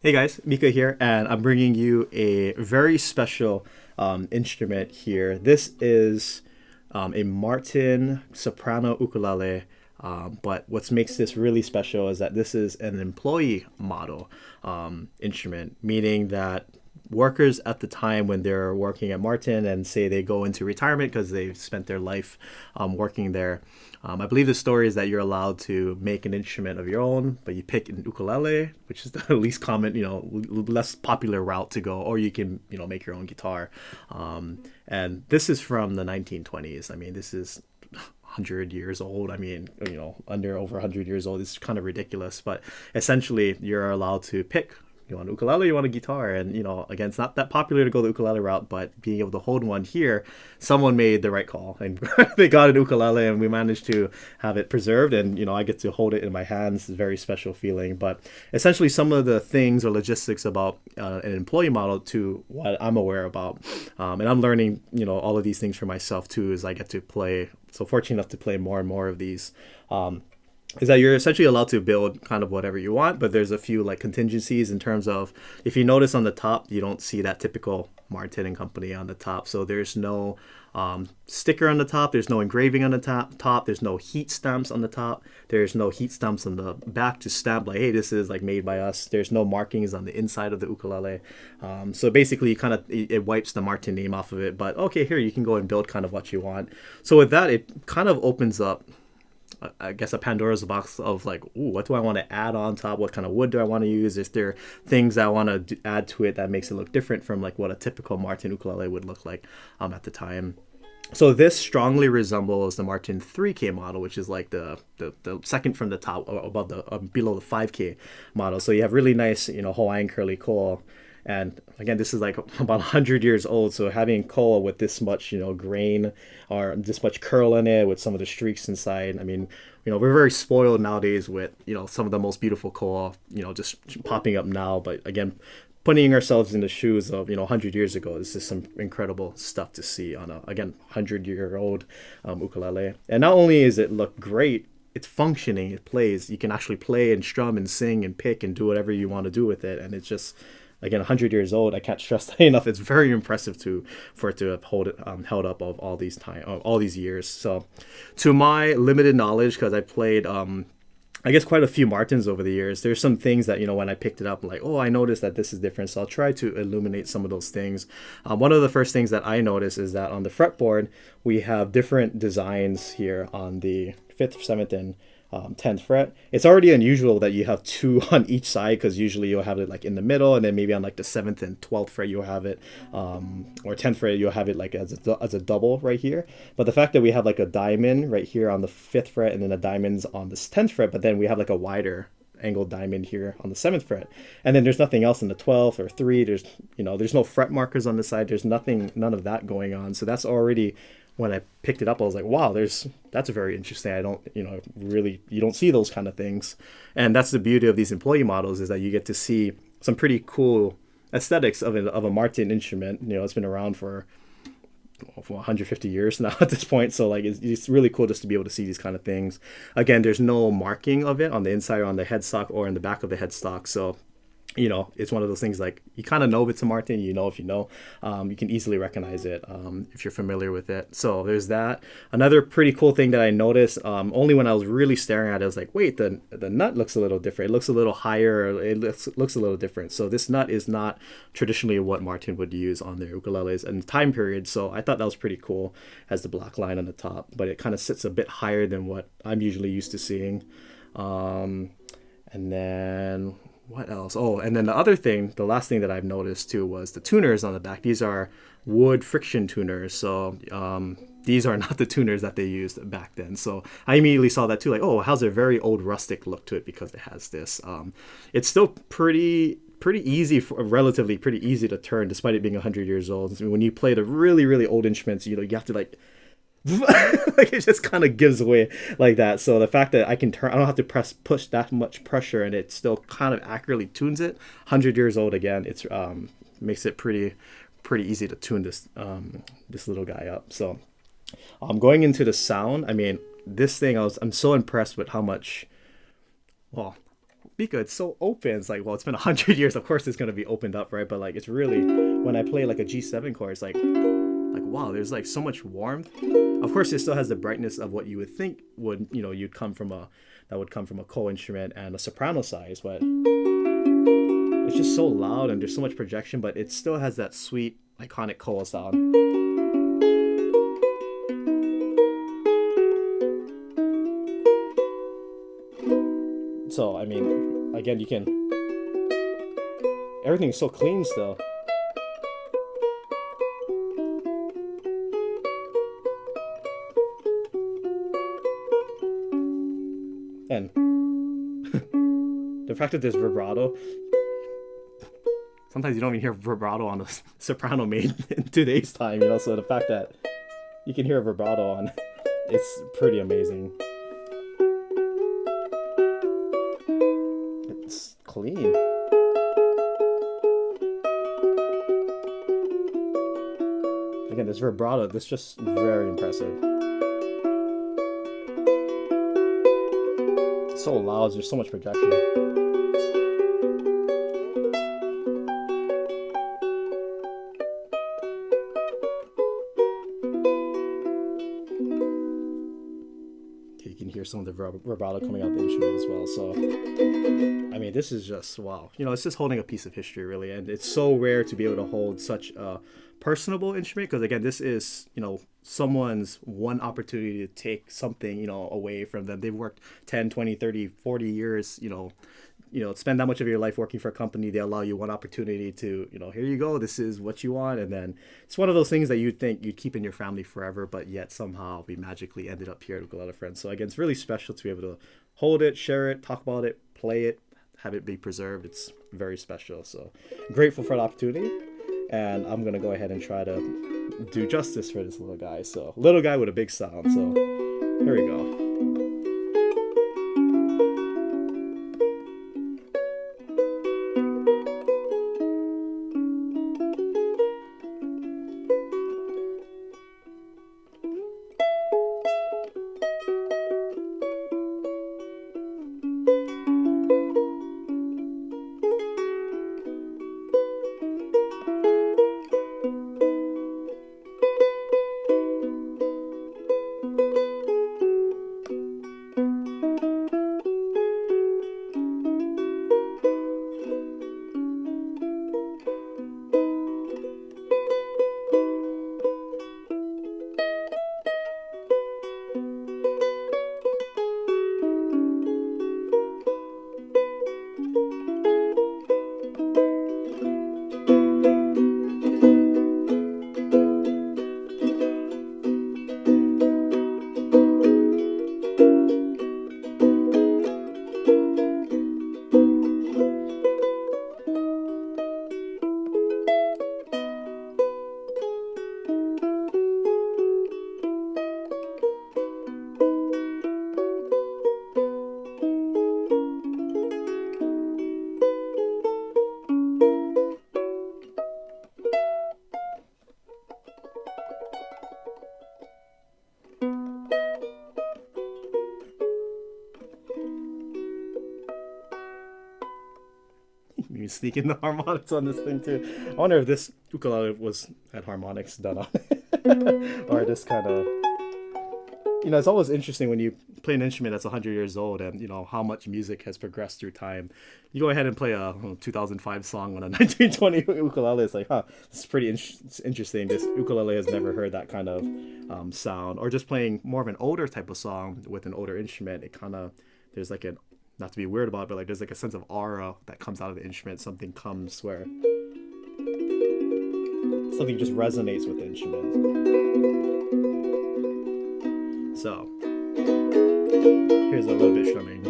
Hey guys, Mika here, and I'm bringing you a very special instrument here. This is a Martin soprano ukulele, but what makes this really special is that this is an employee model instrument, meaning that workers at the time when they're working at Martin and say they go into retirement because they've spent their life working there. I believe the story is that you're allowed to make an instrument of your own, but you pick an ukulele, which is the least common, less popular route to go, or you can, make your own guitar. And this is from the 1920s. I mean, this is 100 years old. I mean, under over 100 years old. It's kind of ridiculous, but essentially you're allowed to pick. You want a ukulele, you want a guitar, and again, it's not that popular to go the ukulele route, but being able to hold one here, someone made the right call, and they got an ukulele, and we managed to have it preserved, and I get to hold it in my hands. It's a very special feeling. But essentially, some of the things or logistics about an employee model to what I'm aware about, and I'm learning, all of these things for myself too, as I get to play. So fortunate enough to play more and more of these. Is that you're essentially allowed to build kind of whatever you want, but there's a few like contingencies in terms of, if you notice on the top, you don't see that typical Martin and Company on the top. So there's no sticker on the top. There's no engraving on the top. There's no heat stamps on the top. There's no heat stamps on the back to stamp like, hey, this is like made by us. There's no markings on the inside of the ukulele. So basically, it wipes the Martin name off of it. But okay, here you can go and build kind of what you want. So with that, it kind of opens up, I guess, a Pandora's box of like, ooh, what do I want to add on top? What kind of wood do I want to use? Is there things I want to add to it that makes it look different from like what a typical Martin ukulele would look like at the time? So this strongly resembles the Martin 3K model, which is like the second from the top, or above the below the 5K model. So you have really nice, Hawaiian curly coil. And again, this is like about 100 years old. So having coal with this much, grain or this much curl in it with some of the streaks inside. I mean, we're very spoiled nowadays with, some of the most beautiful coal, just popping up now. But again, putting ourselves in the shoes of, 100 years ago, this is some incredible stuff to see on a, again, 100-year-old ukulele. And not only is it look great, it's functioning, it plays. You can actually play and strum and sing and pick and do whatever you want to do with it. And it's just, again, 100 years old. I can't stress that enough. It's very impressive for it to have held up of all these years. So, to my limited knowledge, because I played, I guess, quite a few Martins over the years, there's some things that when I picked it up, I'm like, oh, I noticed that this is different. So I'll try to illuminate some of those things. One of the first things that I noticed is that on the fretboard we have different designs here on the fifth, seventh, and 10th fret. It's already unusual that you have two on each side, because usually you'll have it like in the middle, and then maybe on like the 7th and 12th fret you'll have it, or 10th fret you'll have it like as a double right here. But the fact that we have like a diamond right here on the 5th fret and then a diamonds on the 10th fret, but then we have like a wider angled diamond here on the 7th fret, and then there's nothing else in the 12th or 3. There's no fret markers on the side. There's none of that going on. So that's already, when I picked it up, I was like, wow, that's very interesting. I don't, really, you don't see those kind of things. And that's the beauty of these employee models, is that you get to see some pretty cool aesthetics of a Martin instrument. It's been around for 150 years now at this point. So like, it's really cool just to be able to see these kind of things. Again, there's no marking of it on the inside or on the headstock or in the back of the headstock. So it's one of those things like, you kind of know if it's a Martin, if you know, you can easily recognize it if you're familiar with it. So there's that. Another pretty cool thing that I noticed, only when I was really staring at it, I was like, wait, the nut looks a little different. It looks a little higher. It looks a little different. So this nut is not traditionally what Martin would use on their ukuleles in the time period. So I thought that was pretty cool, as the black line on the top, but it kind of sits a bit higher than what I'm usually used to seeing. And then what else? Oh, and then the last thing that I've noticed too was the tuners on the back. These are wood friction tuners. So these are not the tuners that they used back then. So I immediately saw that too. Like, oh, it has a very old rustic look to it because it has this. It's still pretty easy, relatively pretty easy to turn, despite it being 100 years old. I mean, when you play the really, really old instruments, you have to like like, it just kind of gives away like that. So the fact that I don't have to push that much pressure, and it still kind of accurately tunes it. 100 years old again, it's makes it pretty easy to tune this little guy up. So going into the sound, I mean, this thing, I'm so impressed with how much, well, Mika, it's so open. It's like, well, it's been 100 years. Of course, it's gonna be opened up, right? But like, it's really when I play like a G7 chord, it's like wow, there's like so much warmth. Of course, it still has the brightness of what you would think would you'd come from a that would come from a co-instrument and a soprano size, but it's just so loud and there's so much projection, but it still has that sweet iconic koa sound. So I mean, again, you can everything's so clean still. And the fact that there's vibrato, sometimes you don't even hear vibrato on a soprano made in today's time, so the fact that you can hear a vibrato on, it's pretty amazing. It's clean. Again, this vibrato, that's just very impressive. It's so loud, there's so much projection. You can hear some of the vibrato coming out the instrument as well. So, I mean, this is just wow. It's just holding a piece of history, really, and it's so rare to be able to hold such a personable instrument because, again, this is someone's one opportunity to take something away from them. They've worked 10, 20, 30, 40 years. Spend that much of your life working for a company. They allow you one opportunity to here you go, this is what you want, and then it's one of those things that you'd think you'd keep in your family forever, but yet somehow we magically ended up here at Ukulele Friend. So again, it's really special to be able to hold it, share it, talk about it, play it, have it be preserved. It's very special. So grateful for the opportunity, and I'm gonna go ahead and try to do justice for this little guy. So little guy with a big sound. So here we go. You sneak in the harmonics on this thing too. I wonder if this ukulele had harmonics done on it, or this kind of. It's always interesting when you play an instrument that's 100 years old, and how much music has progressed through time. You go ahead and play a 2005 song on a 1920 ukulele. It's like, this is pretty interesting. This ukulele has never heard that kind of sound, or just playing more of an older type of song with an older instrument. It kind of there's like an not to be weird about it, but like there's like a sense of aura that comes out of the instrument. Something comes where something just resonates with the instrument. So here's a little bit strumming.